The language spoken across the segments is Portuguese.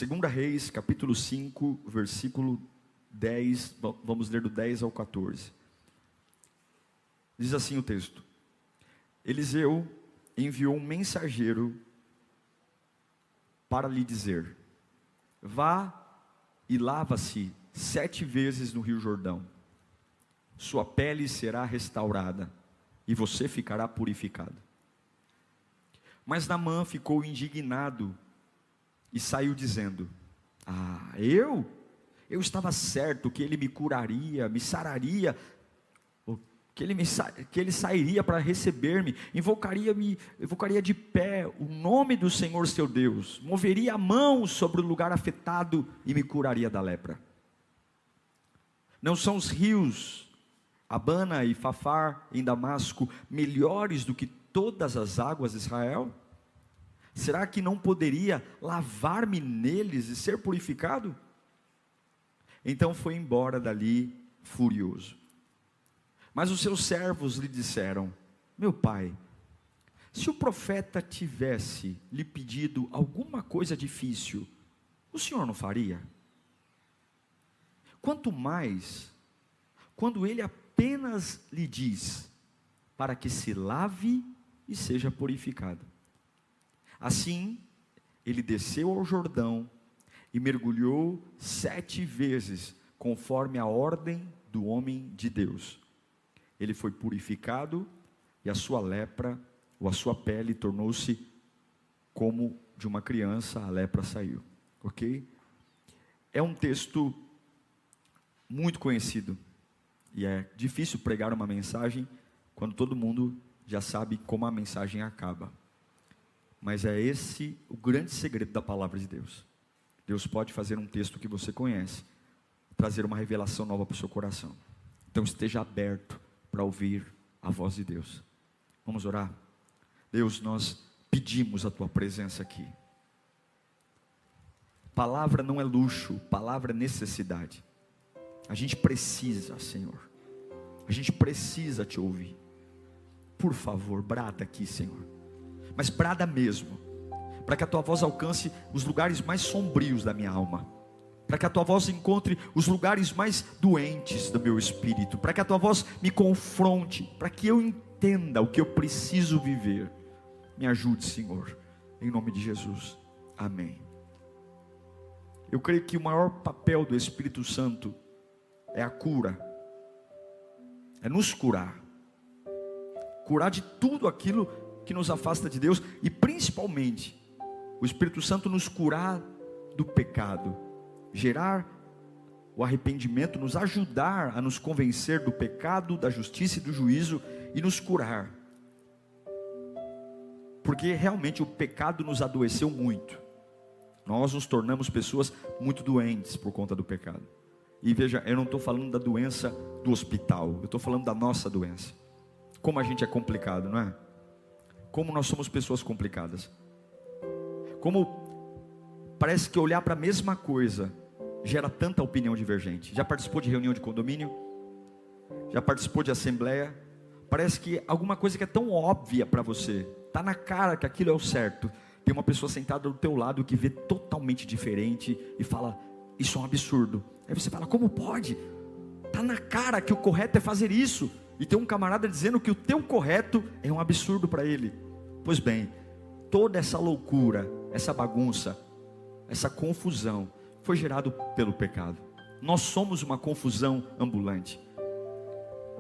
2 Reis, capítulo 5, versículo 10, vamos ler do 10 ao 14. Diz assim o texto: Eliseu enviou um mensageiro para lhe dizer: vá e lava-se 7 vezes no rio Jordão, sua pele será restaurada e você ficará purificado. Mas Naamã ficou indignado e saiu dizendo: eu estava certo que ele me curaria, me sararia, que ele sairia para receber-me, invocaria de pé o nome do Senhor seu Deus, moveria a mão sobre o lugar afetado e me curaria da lepra. Não são os rios Abana e Fafar em Damasco melhores do que todas as águas de Israel? Será que não poderia lavar-me neles e ser purificado? Então foi embora dali furioso. Mas os seus servos lhe disseram: meu pai, se o profeta tivesse lhe pedido alguma coisa difícil, o senhor não faria? Quanto mais, quando ele apenas lhe diz, para que se lave e seja purificado. Assim, ele desceu ao Jordão e mergulhou 7 vezes, conforme a ordem do homem de Deus. Ele foi purificado e a sua lepra, ou a sua pele, tornou-se como de uma criança, a lepra saiu. Ok? É um texto muito conhecido, e é difícil pregar uma mensagem quando todo mundo já sabe como a mensagem acaba. Mas é esse o grande segredo da palavra de Deus. Deus pode fazer um texto que você conhece, trazer uma revelação nova para o seu coração. Então esteja aberto para ouvir a voz de Deus. Vamos orar? Deus, nós pedimos a tua presença aqui. Palavra não é luxo, palavra é necessidade. A gente precisa, Senhor. A gente precisa te ouvir. Por favor, brada aqui, Senhor. Mas brada mesmo, para que a tua voz alcance os lugares mais sombrios da minha alma, para que a tua voz encontre os lugares mais doentes do meu espírito, para que a tua voz me confronte, para que eu entenda o que eu preciso viver. Me ajude, Senhor, em nome de Jesus, amém. Eu creio que o maior papel do Espírito Santo é a cura, é nos curar de tudo aquilo que nos afasta de Deus, e principalmente o Espírito Santo nos curar do pecado, gerar o arrependimento, nos ajudar a nos convencer do pecado, da justiça e do juízo, e nos curar, porque realmente o pecado nos adoeceu muito. Nós nos tornamos pessoas muito doentes por conta do pecado. E veja, eu não estou falando da doença do hospital, eu estou falando da nossa doença. Como a gente é complicado, não é? Como nós somos pessoas complicadas. Como parece que olhar para a mesma coisa gera tanta opinião divergente. Já participou de reunião de condomínio? Já participou de assembleia? Parece que alguma coisa que é tão óbvia para você, está na cara que aquilo é o certo. Tem uma pessoa sentada do teu lado que vê totalmente diferente e fala: isso é um absurdo. Aí você fala: como pode? Está na cara que o correto é fazer isso. E tem um camarada dizendo que o teu correto é um absurdo para ele. Pois bem, toda essa loucura, essa bagunça, essa confusão foi gerado pelo pecado. Nós somos uma confusão ambulante.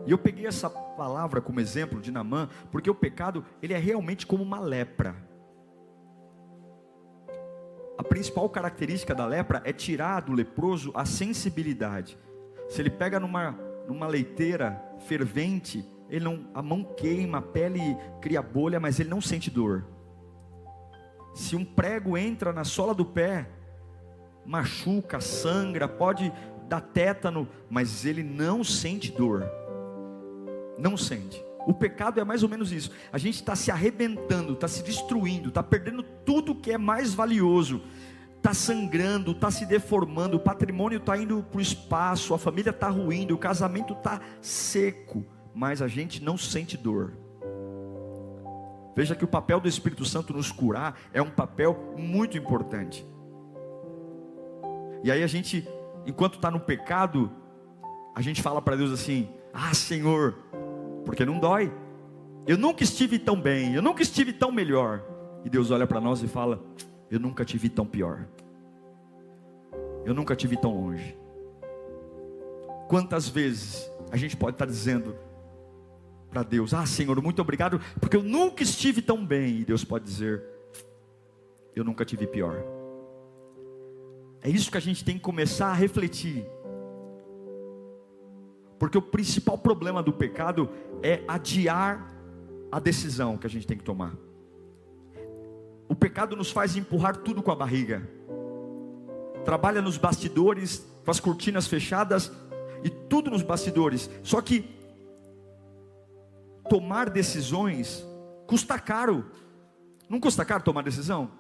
E eu peguei essa palavra como exemplo de Naamã, porque o pecado, ele é realmente como uma lepra. A principal característica da lepra é tirar do leproso a sensibilidade. Se ele pega numa leiteira fervente, a mão queima, a pele cria bolha, mas ele não sente dor. Se um prego entra na sola do pé, machuca, sangra, pode dar tétano, mas ele não sente dor. Não sente. O pecado é mais ou menos isso. A gente está se arrebentando, está se destruindo, está perdendo tudo que é mais valioso, está sangrando, está se deformando, o patrimônio está indo para o espaço, a família está ruindo, o casamento está seco, mas a gente não sente dor. Veja que o papel do Espírito Santo nos curar é um papel muito importante. E aí a gente, enquanto está no pecado, a gente fala para Deus assim: ah, Senhor, porque não dói. Eu nunca estive tão bem, eu nunca estive tão melhor. E Deus olha para nós e fala: eu nunca te vi tão pior, eu nunca te vi tão longe. Quantas vezes a gente pode estar dizendo para Deus: ah, Senhor, muito obrigado, porque eu nunca estive tão bem. E Deus pode dizer: eu nunca te vi pior. É isso que a gente tem que começar a refletir. Porque o principal problema do pecado é adiar a decisão que a gente tem que tomar. O pecado nos faz empurrar tudo com a barriga. Trabalha nos bastidores, com as cortinas fechadas, e tudo nos bastidores. Só que tomar decisões custa caro. Não custa caro tomar decisão?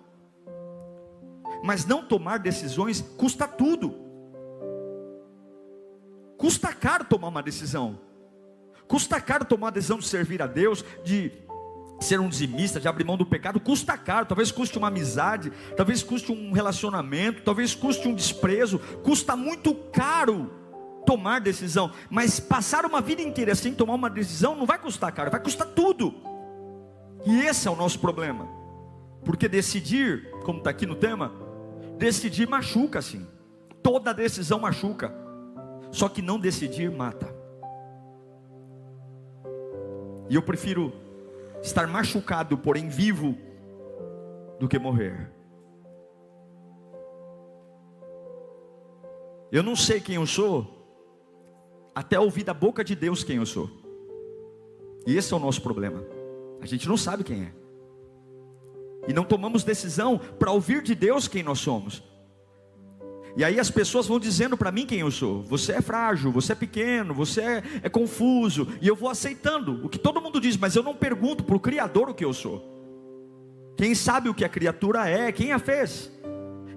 Mas não tomar decisões custa tudo. Custa caro tomar uma decisão. Custa caro tomar a decisão de servir a Deus, de ser um dizimista, de abrir mão do pecado. Custa caro, talvez custe uma amizade, talvez custe um relacionamento, talvez custe um desprezo. Custa muito caro tomar decisão. Mas passar uma vida inteira sem tomar uma decisão não vai custar caro, vai custar tudo. E esse é o nosso problema. Porque decidir, como está aqui no tema, decidir machuca sim. Toda decisão machuca. Só que não decidir mata. E eu prefiro estar machucado, porém vivo, do que morrer. Eu não sei quem eu sou, até ouvir da boca de Deus quem eu sou. E esse é o nosso problema. A gente não sabe quem é. E não tomamos decisão para ouvir de Deus quem nós somos. E aí as pessoas vão dizendo para mim quem eu sou. Você é frágil, você é pequeno, você é confuso. E eu vou aceitando o que todo mundo diz, mas eu não pergunto para o Criador o que eu sou. Quem sabe o que a criatura é, quem a fez.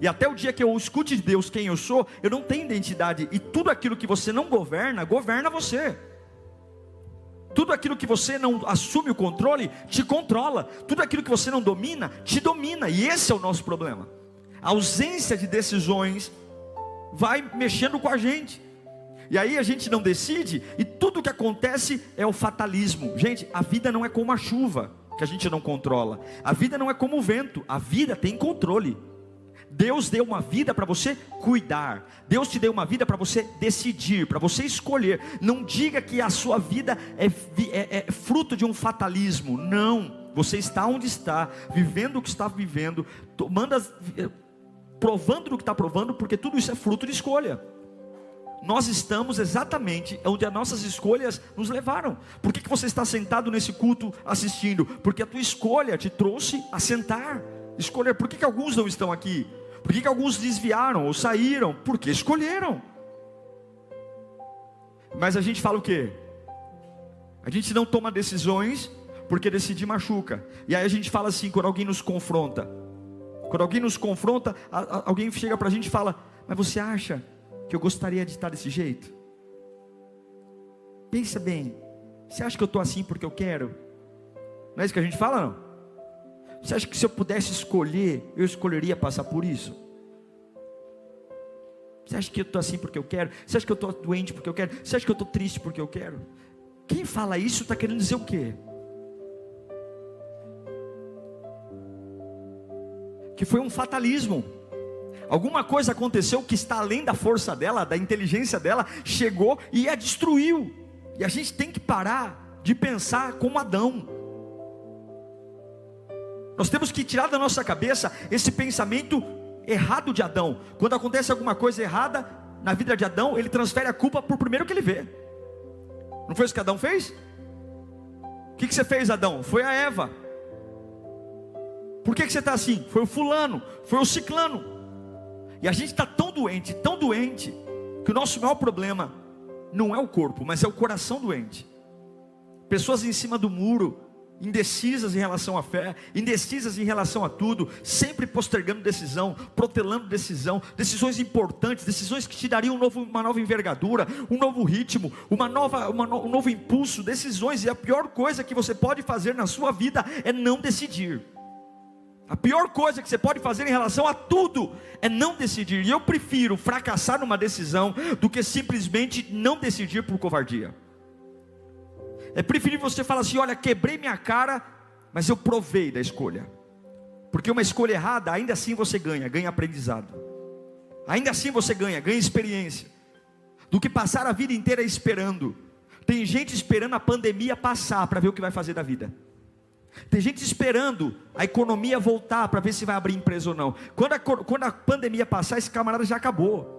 E até o dia que eu escute de Deus quem eu sou, eu não tenho identidade. E tudo aquilo que você não governa, governa você. Tudo aquilo que você não assume o controle, te controla. Tudo aquilo que você não domina, te domina. E esse é o nosso problema. A ausência de decisões vai mexendo com a gente. E aí a gente não decide, e tudo que acontece é o fatalismo. Gente, a vida não é como a chuva, que a gente não controla. A vida não é como o vento, a vida tem controle. Deus deu uma vida para você cuidar. Deus te deu uma vida para você decidir, para você escolher. Não diga que a sua vida é fruto de um fatalismo. Não, você está onde está, vivendo o que está vivendo, provando do que está provando, porque tudo isso é fruto de escolha. Nós estamos exatamente onde as nossas escolhas nos levaram. Por que você está sentado nesse culto assistindo? Porque a tua escolha te trouxe a sentar. Escolher. Por que alguns não estão aqui? Por que alguns desviaram ou saíram? Porque escolheram. Mas a gente fala o quê? A gente não toma decisões porque decidir machuca. E aí a gente fala assim, quando alguém nos confronta. Quando alguém nos confronta, alguém chega para a gente e fala: mas você acha que eu gostaria de estar desse jeito? Pensa bem, você acha que eu estou assim porque eu quero? Não é isso que a gente fala, não? Você acha que se eu pudesse escolher, eu escolheria passar por isso? Você acha que eu estou assim porque eu quero? Você acha que eu estou doente porque eu quero? Você acha que eu estou triste porque eu quero? Quem fala isso está querendo dizer o quê? Que foi um fatalismo. Alguma coisa aconteceu que está além da força dela, da inteligência dela, chegou e a destruiu. E a gente tem que parar de pensar como Adão. Nós temos que tirar da nossa cabeça esse pensamento errado de Adão. Quando acontece alguma coisa errada na vida de Adão, ele transfere a culpa para o primeiro que ele vê. Não foi isso que Adão fez? O que você fez, Adão? Foi a Eva. Por que você está assim? Foi o fulano, foi o ciclano. E a gente está tão doente, que o nosso maior problema não é o corpo, mas é o coração doente. Pessoas em cima do muro, indecisas em relação à fé, indecisas em relação a tudo, sempre postergando decisão, protelando decisão, decisões importantes, decisões que te dariam uma nova envergadura, um novo ritmo, um novo impulso, decisões. E a pior coisa que você pode fazer na sua vida é não decidir. A pior coisa que você pode fazer em relação a tudo é não decidir. E eu prefiro fracassar numa decisão do que simplesmente não decidir por covardia. É preferível você falar assim: olha, quebrei minha cara, mas eu provei da escolha. Porque uma escolha errada, ainda assim você ganha aprendizado. Ainda assim você ganha experiência. Do que passar a vida inteira esperando. Tem gente esperando a pandemia passar para ver o que vai fazer da vida. Tem gente esperando a economia voltar para ver se vai abrir empresa ou não. Quando a pandemia passar, esse camarada já acabou.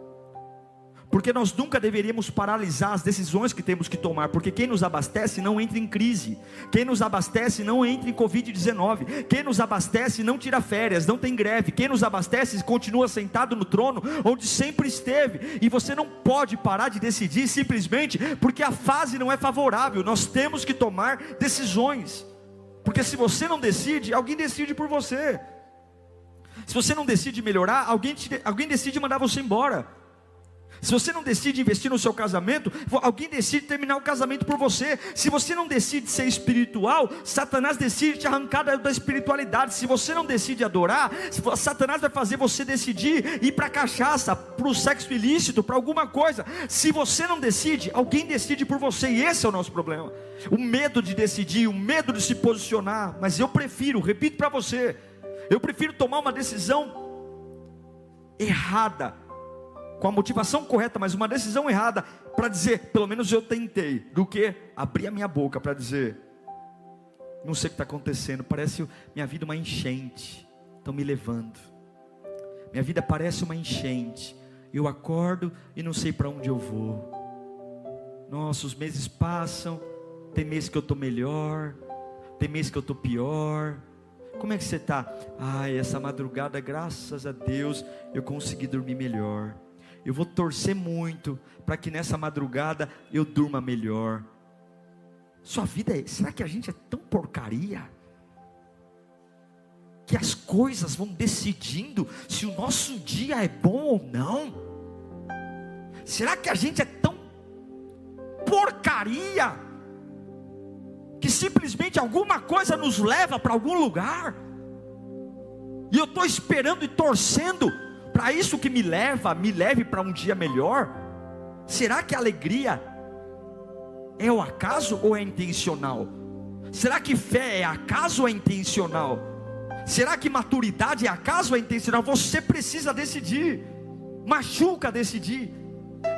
Porque nós nunca deveríamos paralisar as decisões que temos que tomar. Porque quem nos abastece não entra em crise. Quem nos abastece não entra em Covid-19. Quem nos abastece não tira férias, não tem greve. Quem nos abastece continua sentado no trono onde sempre esteve. E você não pode parar de decidir simplesmente porque a fase não é favorável. Nós temos que tomar decisões. Porque se você não decide, alguém decide por você. Se você não decide melhorar, alguém decide mandar você embora. Se você não decide investir no seu casamento, alguém decide terminar o casamento por você. Se você não decide ser espiritual, Satanás decide te arrancar da espiritualidade. Se você não decide adorar, Satanás vai fazer você decidir ir para a cachaça, para o sexo ilícito, para alguma coisa. Se você não decide, alguém decide por você. E esse é o nosso problema. O medo de decidir, o medo de se posicionar. Mas eu prefiro, repito para você, eu prefiro tomar uma decisão errada, com a motivação correta, mas uma decisão errada, para dizer, pelo menos eu tentei, do que abrir a minha boca para dizer, não sei o que está acontecendo, parece minha vida uma enchente, estão me levando, minha vida parece uma enchente, eu acordo e não sei para onde eu vou. Nossa, os meses passam, tem mês que eu estou melhor, tem mês que eu estou pior. Como é que você está? Ai, essa madrugada, graças a Deus, eu consegui dormir melhor. Eu vou torcer muito para que nessa madrugada eu durma melhor. Sua vida é... Será que a gente é tão porcaria que as coisas vão decidindo se o nosso dia é bom ou não? Será que a gente é tão porcaria que simplesmente alguma coisa nos leva para algum lugar? E eu estou esperando e torcendo para isso que me leve para um dia melhor. Será que a alegria é o acaso ou é intencional? Será que fé é acaso ou é intencional? Será que maturidade é acaso ou é intencional? Você precisa decidir. Machuca decidir,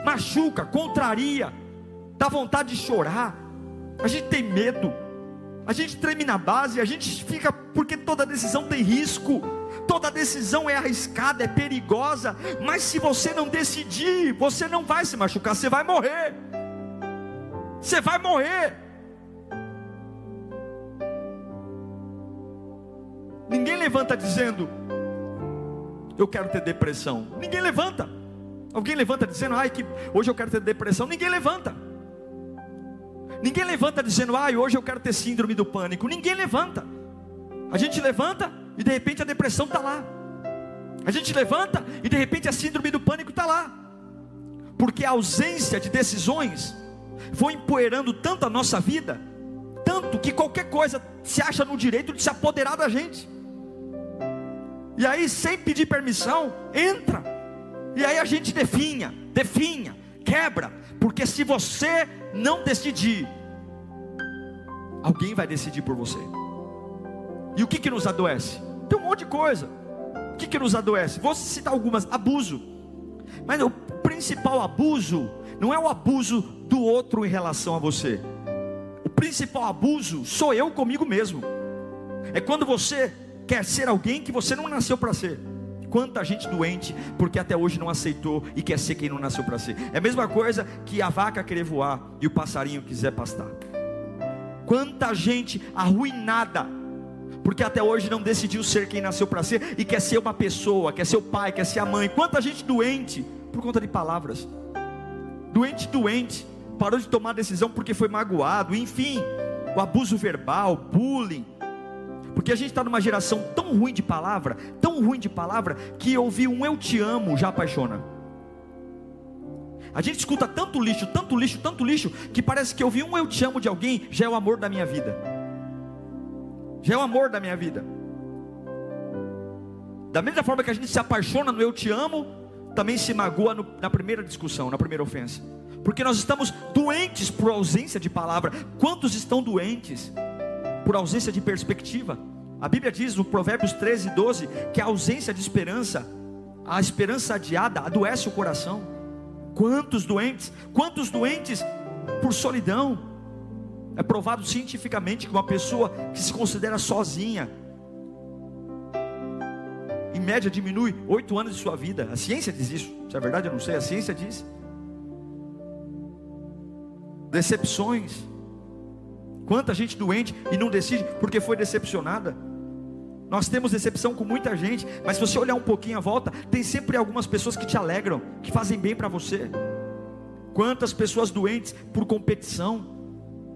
machuca, contraria, dá vontade de chorar. A gente tem medo, a gente treme na base, a gente fica, porque toda decisão tem risco. Toda decisão é arriscada, é perigosa. Mas se você não decidir, você não vai se machucar, você vai morrer. Você vai morrer. Ninguém levanta dizendo, eu quero ter depressão. Ninguém levanta. Alguém levanta dizendo, ai, que hoje eu quero ter depressão. Ninguém levanta. Ninguém levanta dizendo, ai, hoje eu quero ter síndrome do pânico. Ninguém levanta. A gente levanta e de repente a depressão está lá. A gente levanta e de repente a síndrome do pânico está lá. Porque a ausência de decisões foi empoeirando tanto a nossa vida, tanto que qualquer coisa se acha no direito de se apoderar da gente. E aí, sem pedir permissão, entra. E aí a gente definha, quebra. Porque se você não decidir, alguém vai decidir por você. E o que nos adoece? Tem um monte de coisa. O que nos adoece? Vou citar algumas. Abuso. Mas o principal abuso não é o abuso do outro em relação a você. O principal abuso sou eu comigo mesmo. É quando você quer ser alguém que você não nasceu para ser. Quanta gente doente porque até hoje não aceitou e quer ser quem não nasceu para ser. É a mesma coisa que a vaca querer voar e o passarinho quiser pastar. Quanta gente arruinada porque até hoje não decidiu ser quem nasceu para ser e quer ser uma pessoa, quer ser o pai, quer ser a mãe. Quanta gente doente por conta de palavras. Doente, parou de tomar decisão porque foi magoado. Enfim, o abuso verbal, bullying. Porque a gente está numa geração tão ruim de palavra, que ouvir um eu te amo já apaixona. A gente escuta tanto lixo, que parece que ouvir um eu te amo de alguém já é o amor da minha vida. Já é o amor da minha vida. Da mesma forma que a gente se apaixona no eu te amo, também se magoa na primeira discussão, na primeira ofensa. Porque nós estamos doentes por ausência de palavra. Quantos estão doentes por ausência de perspectiva? A Bíblia diz no Provérbios 13:12 que a ausência de esperança, a esperança adiada, adoece o coração. Quantos doentes por solidão? É provado cientificamente que uma pessoa que se considera sozinha, em média diminui 8 anos de sua vida. A ciência diz isso. Se é verdade eu não sei, a ciência diz. Decepções. Quanta gente doente e não decide porque foi decepcionada. Nós temos decepção com muita gente, mas se você olhar um pouquinho à volta, tem sempre algumas pessoas que te alegram, que fazem bem para você. Quantas pessoas doentes por competição,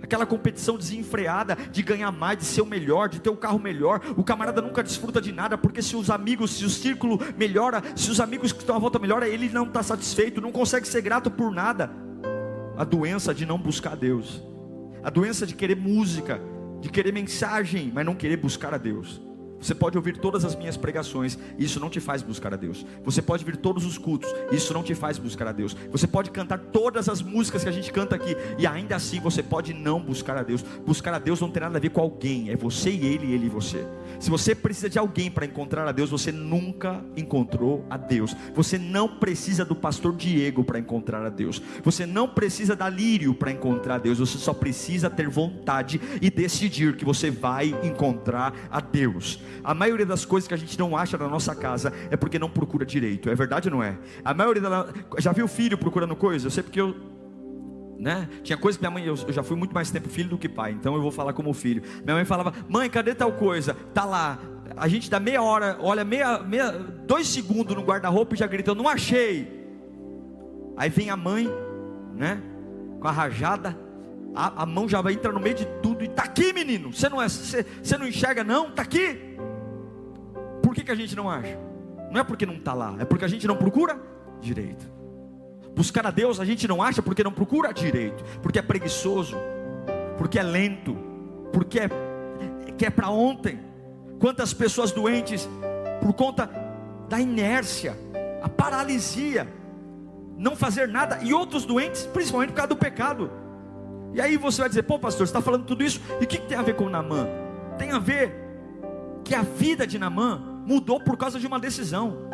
aquela competição desenfreada de ganhar mais, de ser o melhor, de ter o carro melhor. O camarada nunca desfruta de nada, porque se os amigos, se o círculo melhora, se os amigos que estão à volta melhoram, ele não está satisfeito, não consegue ser grato por nada. A doença de não buscar a Deus, a doença de querer música, de querer mensagem, mas não querer buscar a Deus. Você pode ouvir todas as minhas pregações, isso não te faz buscar a Deus. Você pode vir todos os cultos, isso não te faz buscar a Deus. Você pode cantar todas as músicas que a gente canta aqui, e ainda assim você pode não buscar a Deus. Buscar a Deus não tem nada a ver com alguém, é você e ele e você. Se você precisa de alguém para encontrar a Deus, você nunca encontrou a Deus. Você não precisa do pastor Diego para encontrar a Deus. Você não precisa da Lírio para encontrar a Deus. Você só precisa ter vontade e decidir que você vai encontrar a Deus. A maioria das coisas que a gente não acha na nossa casa é porque não procura direito. É verdade ou não é? A maioria já viu filho procurando coisa? Eu sei porque tinha coisa que minha mãe, eu já fui muito mais tempo filho do que pai, então eu vou falar como filho. Minha mãe falava: mãe, cadê tal coisa? Tá lá. A gente dá meia hora, olha 2 segundos no guarda-roupa e já grita: eu não achei. Aí vem a mãe, com a rajada, a mão já vai entrar no meio de tudo e tá aqui, menino. Você não enxerga não? Tá aqui. Por que a gente não acha? Não é porque não está lá, é porque a gente não procura direito. Buscar a Deus a gente não acha porque não procura direito, porque é preguiçoso, porque é lento, porque é para ontem. Quantas pessoas doentes por conta da inércia, a paralisia, não fazer nada, e outros doentes principalmente por causa do pecado. E aí você vai dizer: pô pastor, você está falando tudo isso, e o que tem a ver com Naamã? Tem a ver que a vida de Naamã mudou por causa de uma decisão.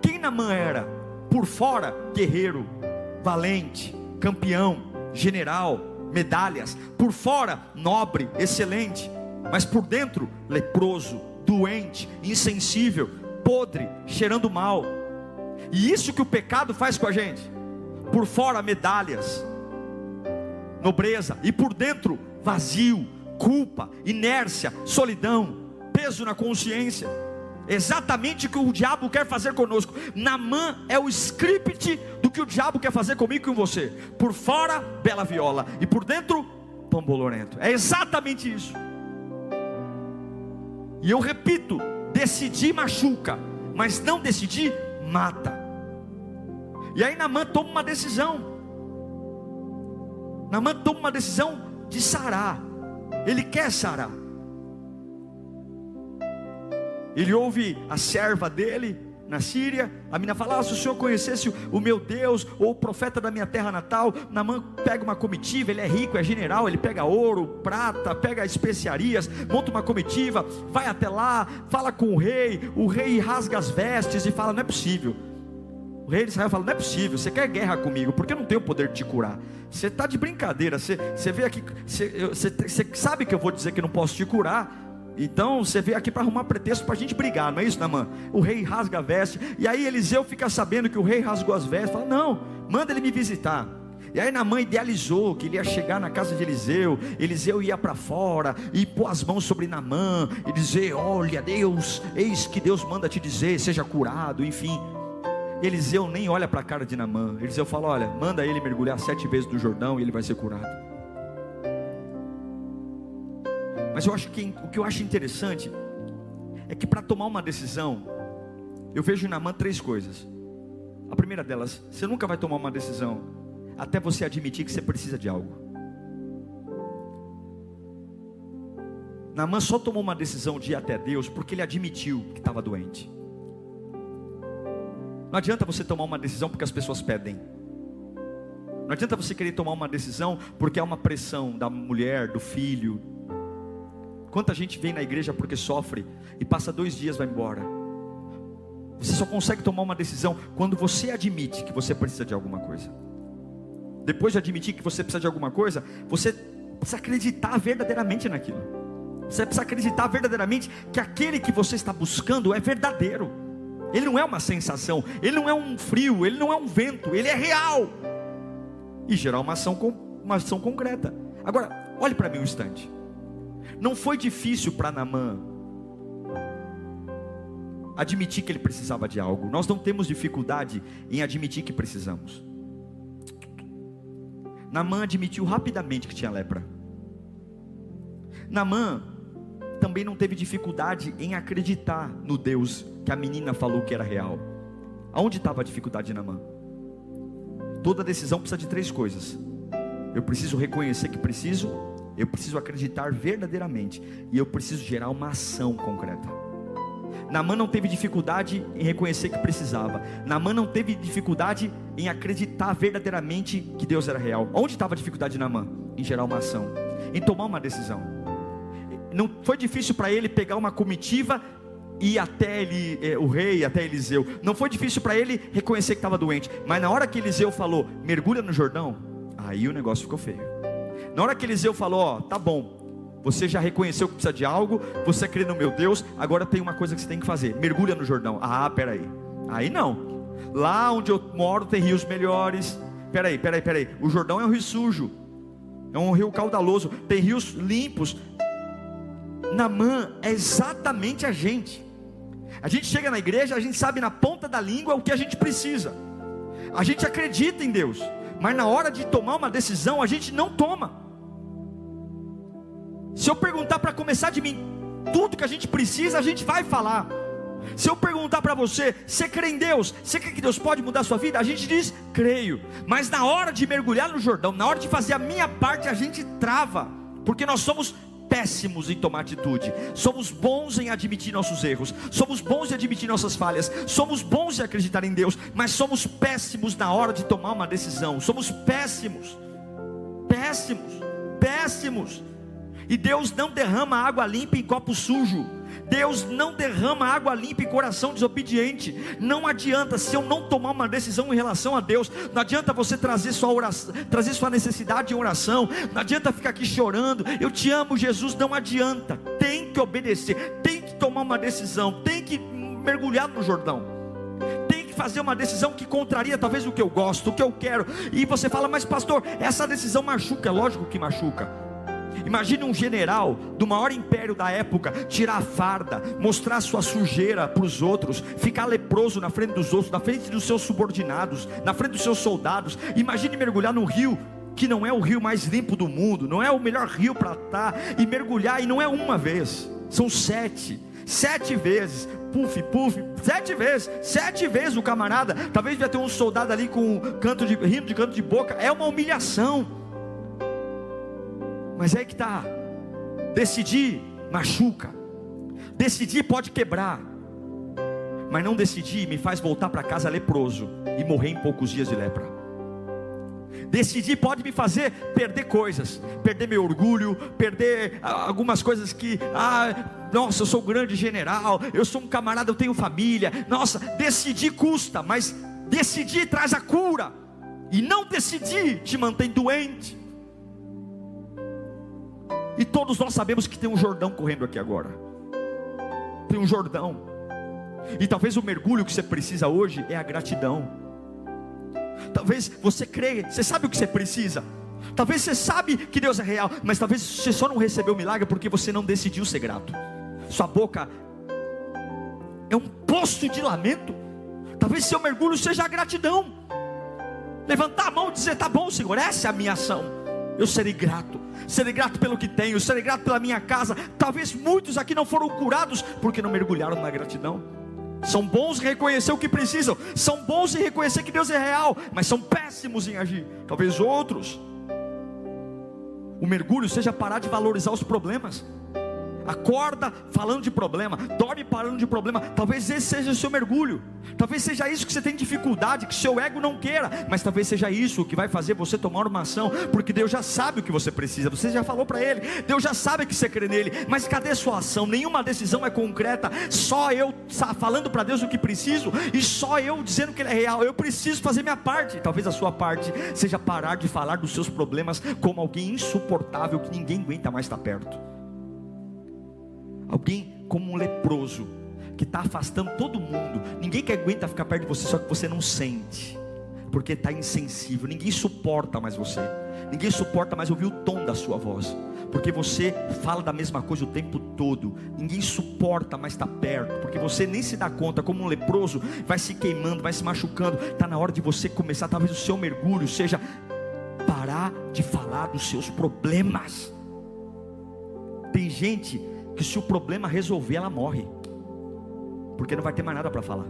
Quem Naamã era? Por fora, guerreiro, valente, campeão, general, medalhas. Por fora, nobre, excelente. Mas por dentro, leproso, doente, insensível, podre, cheirando mal. E isso que o pecado faz com a gente. Por fora, medalhas, nobreza. E por dentro, vazio, culpa, inércia, solidão, peso na consciência. Exatamente o que o diabo quer fazer conosco. Naamã é o script do que o diabo quer fazer comigo e com você. Por fora, bela viola, e por dentro, pão bolorento. É exatamente isso. E eu repito: decidir machuca, mas não decidir mata. E aí Naamã toma uma decisão. Naamã toma uma decisão de sarar. Ele quer sarar. Ele ouve a serva dele na Síria, a menina fala: se o senhor conhecesse o meu Deus, ou o profeta da minha terra natal. Naamã pega uma comitiva, ele é rico, é general, ele pega ouro, prata, pega especiarias, monta uma comitiva, vai até lá, fala com o rei rasga as vestes e fala: não é possível. O rei de Israel fala: não é possível, você quer guerra comigo, porque eu não tenho o poder de te curar. Você está de brincadeira, você vê aqui, você sabe que eu vou dizer que não posso te curar. Então você veio aqui para arrumar pretexto para a gente brigar, não é isso, Naamã? O rei rasga a veste, e aí Eliseu fica sabendo que o rei rasgou as vestes, fala: não, manda ele me visitar. E aí Naamã idealizou que ele ia chegar na casa de Eliseu. Eliseu ia para fora e pôr as mãos sobre Naamã e dizer: olha Deus, eis que Deus manda te dizer, seja curado, enfim. Eliseu nem olha para a cara de Naamã. Eliseu fala: olha, manda ele mergulhar 7 vezes no Jordão e ele vai ser curado. Mas o que eu acho interessante é que para tomar uma decisão, eu vejo em Naamã 3 coisas. A primeira delas: você nunca vai tomar uma decisão até você admitir que você precisa de algo. Naamã só tomou uma decisão de ir até Deus porque ele admitiu que estava doente. Não adianta você tomar uma decisão porque as pessoas pedem. Não adianta você querer tomar uma decisão porque é uma pressão da mulher, do filho. Quanta gente vem na igreja porque sofre e passa 2 dias e vai embora. Você só consegue tomar uma decisão quando você admite que você precisa de alguma coisa. Depois de admitir que você precisa de alguma coisa, você precisa acreditar verdadeiramente naquilo. Você precisa acreditar verdadeiramente que aquele que você está buscando é verdadeiro. Ele não é uma sensação, ele não é um frio, ele não é um vento, ele é real. E gerar uma ação concreta. Agora, olhe para mim um instante. Não foi difícil para Naamã admitir que ele precisava de algo. Nós não temos dificuldade em admitir que precisamos. Naamã admitiu rapidamente que tinha lepra. Naamã também não teve dificuldade em acreditar no Deus que a menina falou que era real. Aonde estava a dificuldade de Naamã? Toda decisão precisa de 3 coisas. Eu preciso reconhecer que preciso, eu preciso acreditar verdadeiramente, e eu preciso gerar uma ação concreta. Naamã não teve dificuldade em reconhecer que precisava. Naamã não teve dificuldade em acreditar verdadeiramente que Deus era real. Onde estava a dificuldade de Naamã? Em gerar uma ação, em tomar uma decisão. Não foi difícil para ele pegar uma comitiva e ir até o rei, até Eliseu. Não foi difícil para ele reconhecer que estava doente. Mas na hora que Eliseu falou, mergulha no Jordão, aí o negócio ficou feio. Na hora que Eliseu falou, ó, tá bom, você já reconheceu que precisa de algo, você crê no meu Deus, agora tem uma coisa que você tem que fazer, mergulha no Jordão. Ah, peraí, aí não. Lá onde eu moro tem rios melhores. Peraí, o Jordão é um rio sujo, é um rio caudaloso, tem rios limpos. Naamã é exatamente a gente. A gente chega na igreja, a gente sabe na ponta da língua o que a gente precisa. A gente acredita em Deus, mas na hora de tomar uma decisão, a gente não toma. Se eu perguntar para começar de mim tudo que a gente precisa, a gente vai falar. Se eu perguntar para você, você crê em Deus? Você crê que Deus pode mudar a sua vida? A gente diz, creio. Mas na hora de mergulhar no Jordão, na hora de fazer a minha parte, a gente trava. Porque nós somos péssimos em tomar atitude. Somos bons em admitir nossos erros. Somos bons em admitir nossas falhas. Somos bons em acreditar em Deus. Mas somos péssimos na hora de tomar uma decisão. Somos péssimos. Péssimos. E Deus não derrama água limpa em copo sujo. Deus não derrama água limpa em coração desobediente. Não adianta, se eu não tomar uma decisão em relação a Deus, não adianta você trazer sua oração, trazer sua necessidade em oração. Não adianta ficar aqui chorando, eu te amo Jesus, não adianta. Tem que obedecer, tem que tomar uma decisão, tem que mergulhar no Jordão, tem que fazer uma decisão que contraria talvez o que eu gosto, o que eu quero. E você fala, mas pastor, essa decisão machuca. É lógico que machuca. Imagine um general do maior império da época tirar a farda, mostrar sua sujeira para os outros, ficar leproso na frente dos outros, na frente dos seus subordinados, na frente dos seus soldados. Imagine mergulhar num rio que não é o rio mais limpo do mundo, não é o melhor rio para estar, e mergulhar, e não é uma vez, são 7 vezes, puf, 7 vezes o camarada, talvez devia ter um soldado ali com rindo de canto de boca. É uma humilhação. Mas é que está, decidir machuca, decidir pode quebrar, mas não decidir me faz voltar para casa leproso e morrer em poucos dias de lepra. Decidir pode me fazer perder coisas, perder meu orgulho, perder algumas coisas que, nossa, eu sou um grande general, eu sou um camarada, eu tenho família. Nossa, decidir custa, mas decidir traz a cura, e não decidir te mantém doente. E todos nós sabemos que tem um Jordão correndo aqui agora. Tem um Jordão. E talvez o mergulho que você precisa hoje é a gratidão. Talvez você creia, você sabe o que você precisa. Talvez você sabe que Deus é real, mas talvez você só não recebeu o milagre porque você não decidiu ser grato. Sua boca é um poço de lamento. Talvez seu mergulho seja a gratidão. Levantar a mão e dizer, tá bom Senhor, essa é a minha ação. Eu serei grato pelo que tenho, serei grato pela minha casa. Talvez muitos aqui não foram curados porque não mergulharam na gratidão. São bons em reconhecer o que precisam, são bons em reconhecer que Deus é real, mas são péssimos em agir. Talvez outros, o mergulho seja parar de valorizar os problemas. acorda falando de problema, dorme falando de problema. Talvez esse seja o seu mergulho, talvez seja isso que você tem dificuldade, que seu ego não queira, mas talvez seja isso que vai fazer você tomar uma ação, porque Deus já sabe o que você precisa, você já falou para Ele, Deus já sabe que você crê nele, mas cadê sua ação? Nenhuma decisão é concreta, só eu falando para Deus o que preciso, e só eu dizendo que Ele é real. Eu preciso fazer minha parte. Talvez a sua parte seja parar de falar dos seus problemas como alguém insuportável, que ninguém aguenta mais estar perto, alguém como um leproso, que está afastando todo mundo, ninguém que aguenta ficar perto de você, só que você não sente, porque está insensível, ninguém suporta mais você, ninguém suporta mais ouvir o tom da sua voz, porque você fala da mesma coisa o tempo todo, ninguém suporta mais estar perto, porque você nem se dá conta, como um leproso, vai se queimando, vai se machucando. Está na hora de você começar, talvez o seu mergulho seja parar de falar dos seus problemas. Tem gente que se o problema resolver, ela morre, porque não vai ter mais nada para falar.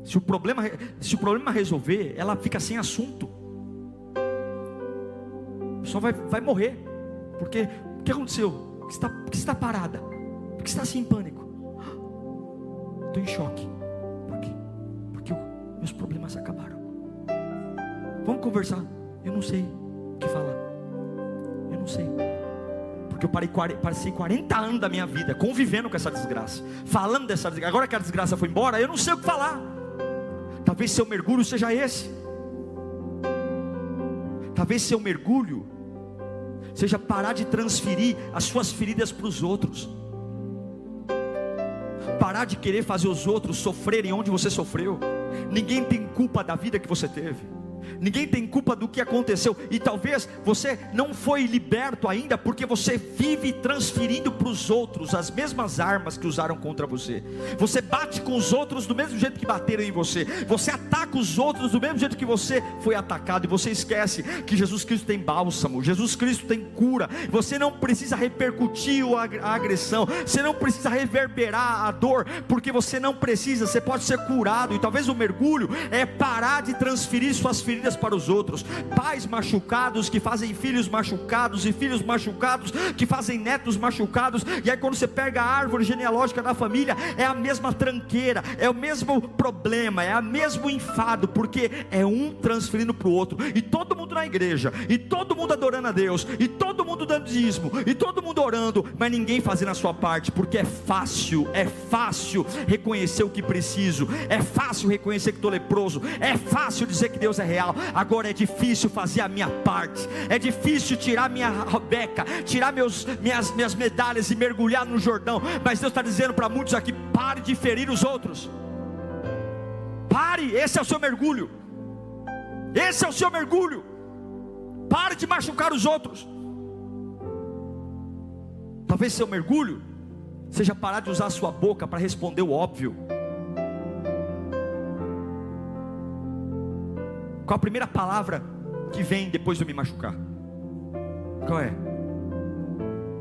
Se o problema resolver, ela fica sem assunto, só vai morrer. Porque o que aconteceu? Por que você está parada? Por que você está assim em pânico? Estou em choque. Por quê? Porque meus problemas acabaram. Vamos conversar. Eu não sei o que falar. Eu não sei. Porque eu passei 40 anos da minha vida convivendo com essa desgraça, falando dessa desgraça. Agora que a desgraça foi embora, eu não sei o que falar. Talvez seu mergulho seja esse. Talvez seu mergulho seja parar de transferir as suas feridas para os outros, parar de querer fazer os outros sofrerem onde você sofreu. Ninguém tem culpa da vida que você teve, ninguém tem culpa do que aconteceu, e talvez você não foi liberto ainda, porque você vive transferindo para os outros as mesmas armas que usaram contra você. Você bate com os outros do mesmo jeito que bateram em você, você ataca os outros do mesmo jeito que você foi atacado, e você esquece que Jesus Cristo tem bálsamo, Jesus Cristo tem cura. Você não precisa repercutir a agressão, você não precisa reverberar a dor, porque você não precisa, você pode ser curado. E talvez o mergulho é parar de transferir suas feridas para os outros. Pais machucados que fazem filhos machucados, e filhos machucados que fazem netos machucados. E aí quando você pega a árvore genealógica da família, é a mesma tranqueira, é o mesmo problema, é o mesmo enfado, porque é um transferindo para o outro. E todo mundo na igreja, e todo mundo adorando a Deus, e todo mundo dando dízimo, e todo mundo orando, mas ninguém fazendo a sua parte, porque é fácil reconhecer o que preciso, é fácil reconhecer que estou leproso, é fácil dizer que Deus é real. Agora é difícil fazer a minha parte, é difícil tirar minha Rebeca, tirar minhas medalhas e mergulhar no Jordão. Mas Deus está dizendo para muitos aqui: pare de ferir os outros, pare, esse é o seu mergulho, esse é o seu mergulho. Pare de machucar os outros. Talvez seu mergulho seja parar de usar a sua boca para responder o óbvio. Qual a primeira palavra que vem depois de eu me machucar? Qual é?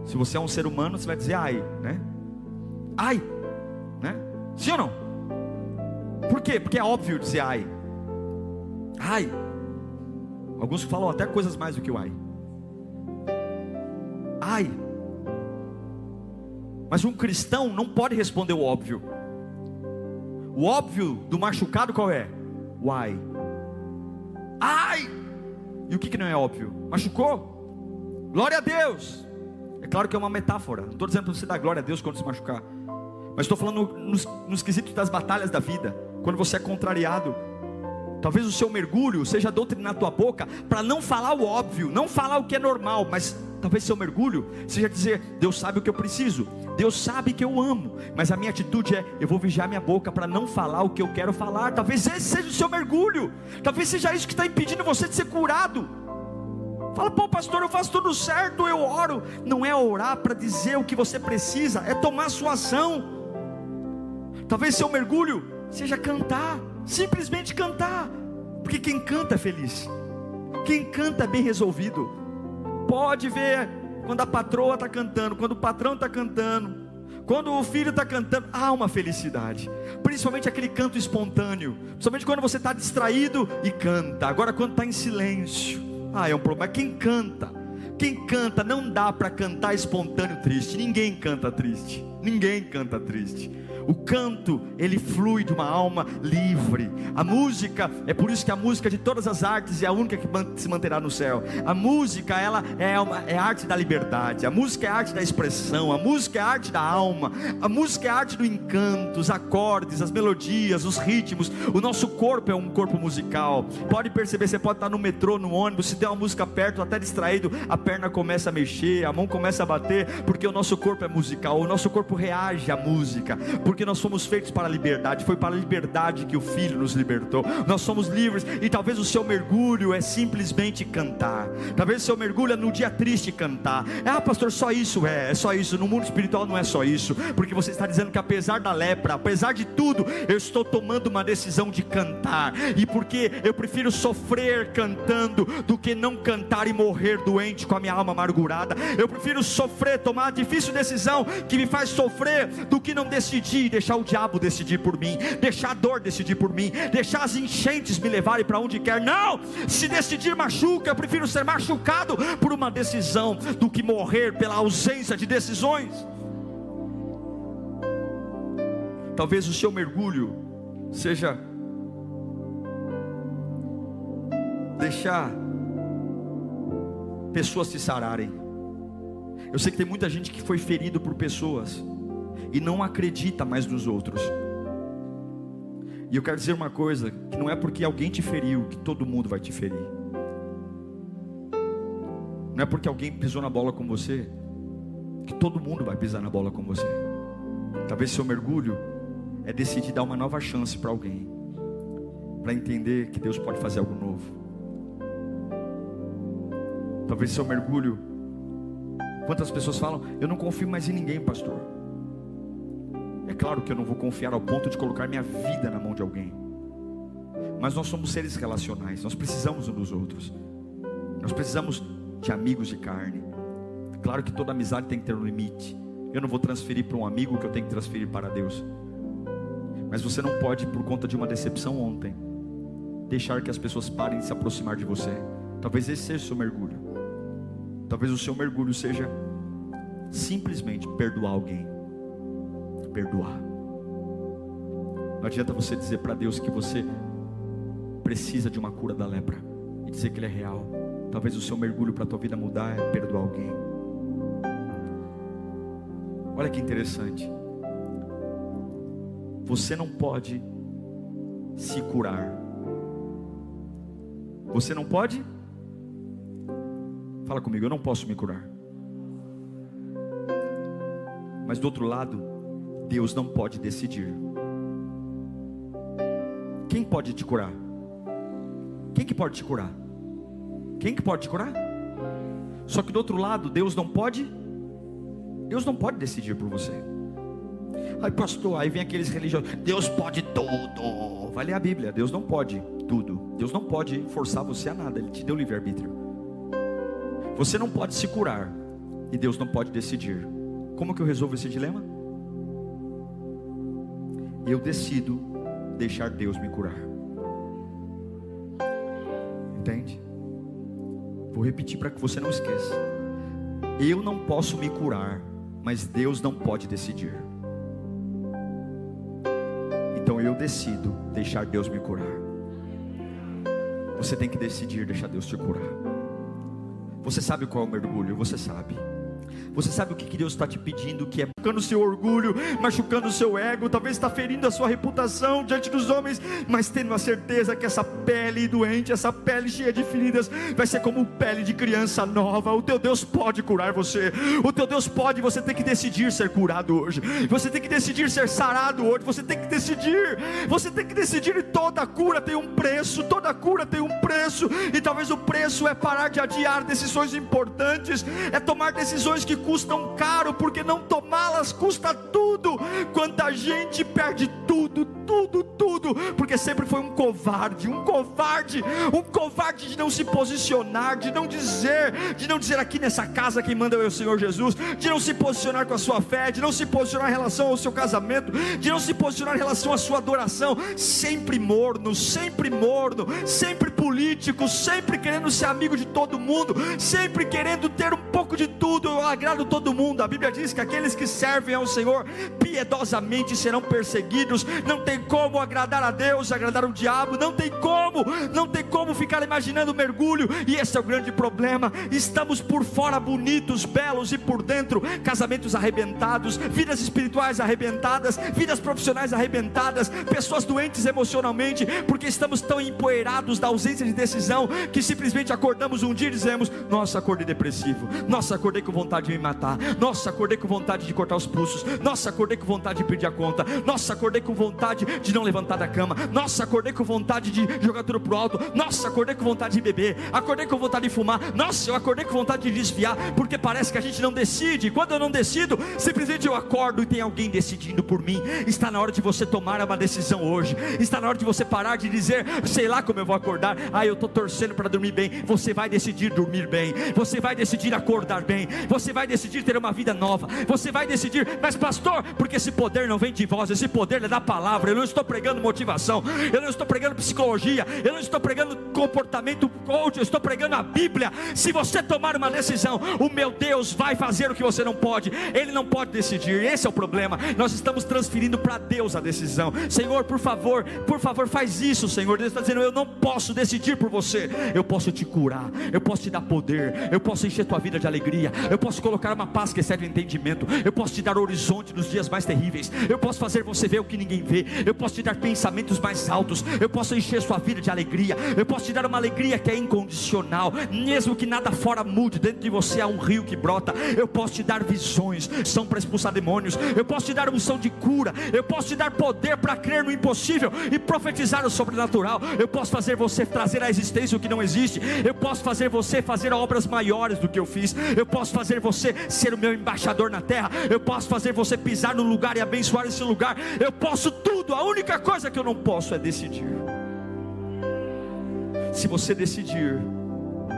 Se você é um ser humano, você vai dizer ai, né? Ai, né? Sim ou não? Por quê? Porque é óbvio dizer ai. Ai. Alguns falam até coisas mais do que o ai. Ai. Mas um cristão não pode responder o óbvio. O óbvio do machucado qual é? O ai. Ai! E o que não é óbvio? Machucou? Glória a Deus! É claro que é uma metáfora. Não estou dizendo para você dar glória a Deus quando se machucar, mas estou falando nos quesitos das batalhas da vida. Quando você é contrariado, talvez o seu mergulho seja doutrinar a tua boca para não falar o óbvio, não falar o que é normal, mas talvez seu mergulho seja dizer: Deus sabe o que eu preciso, Deus sabe que eu amo, mas a minha atitude é: eu vou vigiar minha boca para não falar o que eu quero falar. Talvez esse seja o seu mergulho, talvez seja isso que está impedindo você de ser curado. Fala: pô pastor, eu faço tudo certo, eu oro. Não é orar para dizer o que você precisa, é tomar sua ação. Talvez seu mergulho seja cantar, simplesmente cantar, porque quem canta é feliz, quem canta é bem resolvido. Pode ver quando a patroa está cantando, quando o patrão está cantando, quando o filho está cantando, há uma felicidade, principalmente aquele canto espontâneo, principalmente quando você está distraído e canta. Agora quando está em silêncio, é um problema. Quem canta Quem canta, não dá para cantar espontâneo triste. Ninguém canta triste. Ninguém canta triste. O canto, ele flui de uma alma livre. A música, é por isso que a música de todas as artes é a única que se manterá no céu. A música, ela é a arte da liberdade. A música é a arte da expressão. A música é a arte da alma. A música é a arte do encanto, os acordes, as melodias, os ritmos. O nosso corpo é um corpo musical. Pode perceber, você pode estar no metrô, no ônibus, se tem uma música perto, até distraído, a perna começa a mexer, a mão começa a bater, porque o nosso corpo é musical. O nosso corpo reage à música, porque nós somos feitos para a liberdade. Foi para a liberdade que o Filho nos libertou. Nós somos livres. E talvez o seu mergulho é simplesmente cantar. Talvez o seu mergulho é no dia triste cantar. Pastor, só isso é só isso. No mundo espiritual não é só isso, porque você está dizendo que apesar da lepra, apesar de tudo, eu estou tomando uma decisão de cantar. E porque eu prefiro sofrer cantando do que não cantar e morrer doente com a minha alma amargurada. Eu prefiro sofrer, tomar a difícil decisão que me faz sofrer, do que não decidir, deixar o diabo decidir por mim, deixar a dor decidir por mim, deixar as enchentes me levarem para onde quer. Não, se decidir machuca, eu prefiro ser machucado por uma decisão do que morrer pela ausência de decisões. Talvez o seu mergulho seja deixar pessoas se sararem. Eu sei que tem muita gente que foi ferido por pessoas e não acredita mais nos outros. E eu quero dizer uma coisa, que não é porque alguém te feriu que todo mundo vai te ferir. Não é porque alguém pisou na bola com você que todo mundo vai pisar na bola com você. Talvez seu mergulho é decidir dar uma nova chance para alguém, para entender que Deus pode fazer algo novo. Talvez seu mergulho, quantas pessoas falam, eu não confio mais em ninguém, pastor. É claro que eu não vou confiar ao ponto de colocar minha vida na mão de alguém, mas nós somos seres relacionais, nós precisamos uns dos outros. Nós precisamos de amigos de carne. Claro que toda amizade tem que ter um limite. Eu não vou transferir para um amigo o que eu tenho que transferir para Deus. Mas você não pode, por conta de uma decepção ontem, deixar que as pessoas parem de se aproximar de você. Talvez esse seja o seu mergulho. Talvez o seu mergulho seja simplesmente perdoar alguém. Perdoar. Não adianta você dizer para Deus que você precisa de uma cura da lepra e dizer que Ele é real. Talvez o seu mergulho para a tua vida mudar é perdoar alguém. Olha que interessante. Você não pode se curar. Você não pode? Fala comigo, eu não posso me curar. Mas do outro lado, Deus não pode decidir. Quem pode te curar? Quem que pode te curar? Quem que pode te curar? Só que do outro lado, Deus não pode decidir por você. Ai pastor, aí vem aqueles religiosos, Deus pode tudo. Vai ler a Bíblia, Deus não pode tudo. Deus não pode forçar você a nada, Ele te deu livre-arbítrio. Você não pode se curar e Deus não pode decidir. Como que eu resolvo esse dilema? Eu decido deixar Deus me curar. Entende? Vou repetir para que você não esqueça. Eu não posso me curar, mas Deus não pode decidir. Então eu decido deixar Deus me curar. Você tem que decidir deixar Deus te curar. Você sabe qual é o mergulho? Você sabe. Você sabe o que Deus está te pedindo, que é machucando o seu orgulho, machucando o seu ego, talvez está ferindo a sua reputação diante dos homens, mas tendo a certeza que essa pele doente, essa pele cheia de feridas, vai ser como pele de criança nova. O teu Deus pode curar você, o teu Deus pode. Você tem que decidir ser curado hoje, você tem que decidir ser sarado hoje, você tem que decidir, e toda cura tem um preço, toda cura tem um preço, e talvez o preço é parar de adiar decisões importantes, é tomar decisões que custam caro, porque não tomá-las custa tudo. Quanta gente perde tudo, porque sempre foi um covarde de não se posicionar, de não dizer aqui nessa casa quem manda é o Senhor Jesus, de não se posicionar com a sua fé, de não se posicionar em relação ao seu casamento, de não se posicionar em relação à sua adoração, sempre morno, sempre político, sempre querendo ser amigo de todo mundo, sempre querendo ter um pouco de tudo. Eu agrado todo mundo. A Bíblia diz que aqueles que servem ao Senhor piedosamente serão perseguidos. Não tem como agradar a Deus, agradar o diabo, não tem como ficar imaginando mergulho. E esse é o grande problema. Estamos por fora bonitos, belos, e por dentro casamentos arrebentados, vidas espirituais arrebentadas, vidas profissionais arrebentadas, pessoas doentes emocionalmente, porque estamos tão empoeirados da ausência de decisão, que simplesmente acordamos um dia e dizemos: nossa, acordei depressivo, nossa, acordei com vontade de me matar, nossa, acordei com vontade de cortar os pulsos, nossa, acordei com vontade de pedir a conta, nossa, acordei com vontade de não levantar da cama, nossa, acordei com vontade de jogar tudo pro alto, nossa, acordei com vontade de beber, acordei com vontade de fumar, nossa, eu acordei com vontade de desviar, porque parece que a gente não decide. Quando eu não decido, simplesmente eu acordo e tem alguém decidindo por mim. Está na hora de você tomar uma decisão hoje, está na hora de você parar de dizer: sei lá como eu vou acordar, eu estou torcendo para dormir bem. Você vai decidir dormir bem, você vai decidir acordar bem, você vai decidir ter uma vida nova, você vai decidir. Mas pastor, porque esse poder não vem de vós, esse poder é da palavra. Eu não estou pregando motivação, eu não estou pregando psicologia, eu não estou pregando comportamento coach, eu estou pregando a Bíblia. Se você tomar uma decisão, o meu Deus vai fazer o que você não pode. Ele não pode decidir, esse é o problema. Nós estamos transferindo para Deus a decisão. Senhor, por favor, faz isso, Senhor. Deus está dizendo: eu não posso decidir por você, eu posso te curar, eu posso te dar poder, eu posso encher tua vida de alegria, eu posso colocar uma paz que excede o entendimento, eu posso te dar horizonte nos dias mais terríveis, eu posso fazer você ver o que ninguém vê, eu posso te dar pensamentos mais altos, eu posso encher sua vida de alegria, eu posso te dar uma alegria que é incondicional, mesmo que nada fora mude, dentro de você há um rio que brota. Eu posso te dar visões, são para expulsar demônios, eu posso te dar unção de cura, eu posso te dar poder para crer no impossível e profetizar o sobrenatural, eu posso fazer você trazer à existência o que não existe, eu posso fazer você fazer obras maiores do que eu fiz, eu posso fazer você ser o meu embaixador na terra, eu posso fazer você pisar no lugar e abençoar esse lugar, eu posso tudo. A única coisa que eu não posso é decidir. Se você decidir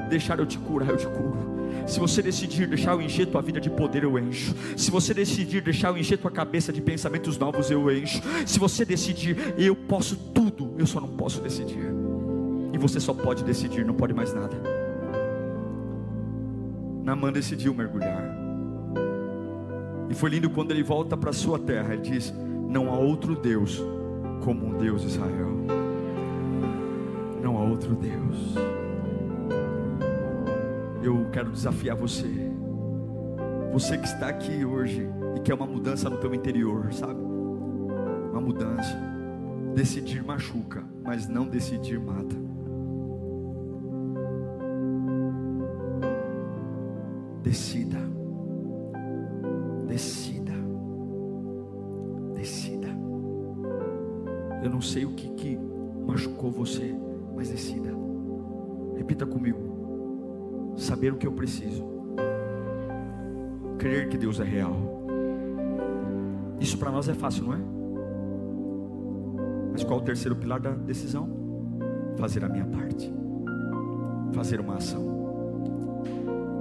deixar eu te curar, eu te curo. Se você decidir deixar eu encher tua vida de poder, eu encho. Se você decidir deixar eu encher tua cabeça de pensamentos novos, eu encho. Se você decidir, eu posso tudo, eu só não posso decidir. E você só pode decidir, não pode mais nada. Naamã decidiu mergulhar. E foi lindo quando ele volta para a sua terra. Ele diz: não há outro Deus como um Deus, Israel. Não há outro Deus. Eu quero desafiar você que está aqui hoje e quer uma mudança no teu interior, sabe? Uma mudança. Decidir machuca, mas não decidir mata. Decida. Eu não sei o que machucou você, mas decida. Repita comigo: saber o que eu preciso, crer que Deus é real. Isso para nós é fácil, não é? Mas qual o terceiro pilar da decisão? Fazer a minha parte, fazer uma ação.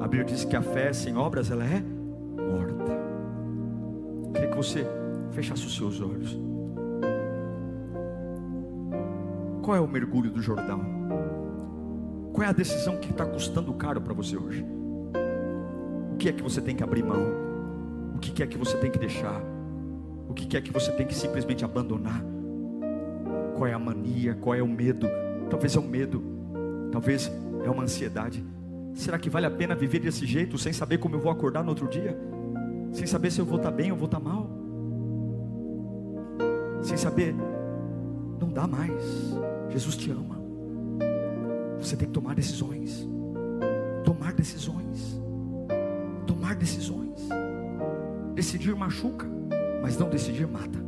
A Bíblia diz que a fé sem obras, ela é morta. Eu queria que você fechasse os seus olhos. Qual é o mergulho do Jordão? Qual é a decisão que está custando caro para você hoje? O que é que você tem que abrir mão? O que é que você tem que deixar? O que é que você tem que simplesmente abandonar? Qual é a mania? Qual é o medo? Talvez é um medo, talvez é uma ansiedade. Será que vale a pena viver desse jeito, sem saber como eu vou acordar no outro dia? Sem saber se eu vou estar bem ou vou estar mal? Sem saber, não dá mais. Jesus te ama. Você tem que tomar decisões. Tomar decisões. Tomar decisões. Decidir machuca, mas não decidir mata.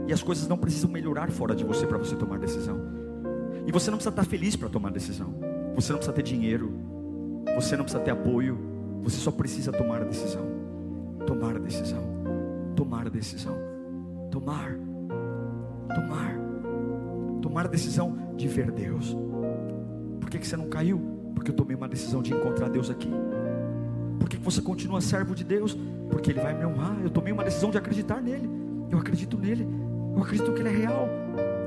E as coisas não precisam melhorar fora de você para você tomar decisão. E você não precisa estar feliz para tomar decisão. Você não precisa ter dinheiro, você não precisa ter apoio, Você só precisa tomar a decisão. Tomar a decisão. Tomar a decisão. Tomar a decisão de ver Deus. Por que você não caiu? Porque eu tomei uma decisão de encontrar Deus aqui. Por que você continua servo de Deus? Porque Ele vai me honrar. Eu tomei uma decisão de acreditar nele. Eu acredito nele. Eu acredito que Ele é real.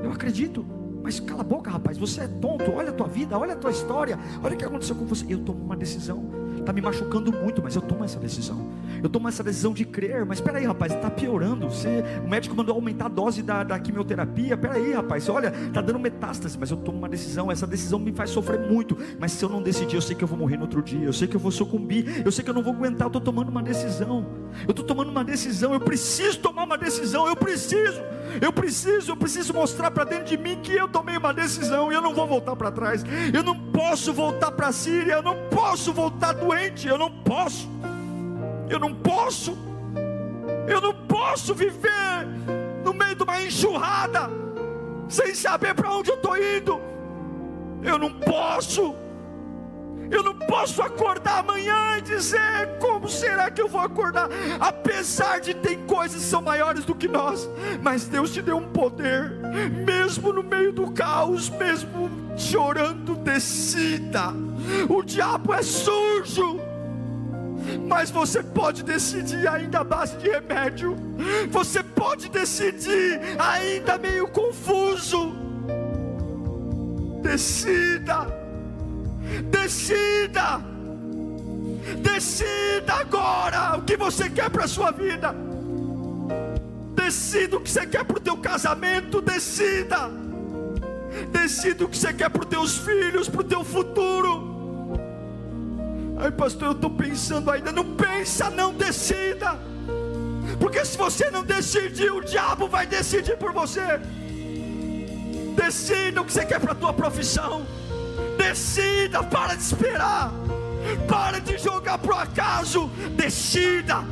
Eu acredito. Mas cala a boca, rapaz, você é tonto. Olha a tua vida, olha a tua história, olha o que aconteceu com você. Eu tomo uma decisão. Está me machucando muito, mas eu tomo essa decisão. Eu tomo essa decisão de crer. Mas espera aí, rapaz, está piorando. O médico mandou aumentar a dose da quimioterapia. Espera aí, rapaz, olha, está dando metástase. Mas eu tomo uma decisão. Essa decisão me faz sofrer muito. Mas se eu não decidir, eu sei que eu vou morrer no outro dia. Eu sei que eu vou sucumbir. Eu sei que eu não vou aguentar. Eu estou tomando uma decisão. Eu estou tomando uma decisão. Eu preciso tomar uma decisão. Eu preciso mostrar para dentro de mim que eu tomei uma decisão. E eu não vou voltar para trás. Eu não posso voltar para a Síria. Eu não posso voltar doente. Eu não posso viver no meio de uma enxurrada sem saber para onde eu estou indo. Eu não posso acordar amanhã e dizer: como será que eu vou acordar? Apesar de ter coisas que são maiores do que nós, mas Deus te deu um poder, mesmo no meio do caos, mesmo chorando, decida. O diabo é sujo, mas você pode decidir ainda à base de remédio. Você pode decidir ainda meio confuso. Decida agora o que você quer para a sua vida. Decida o que você quer para o teu casamento. Decida o que você quer para os teus filhos, para o teu futuro. Ai, pastor, eu estou pensando ainda. Não pensa, não, decida. Porque se você não decidir, o diabo vai decidir por você. Decida o que você quer para a tua profissão. Decida, para de esperar. Para de jogar pro acaso. Decida.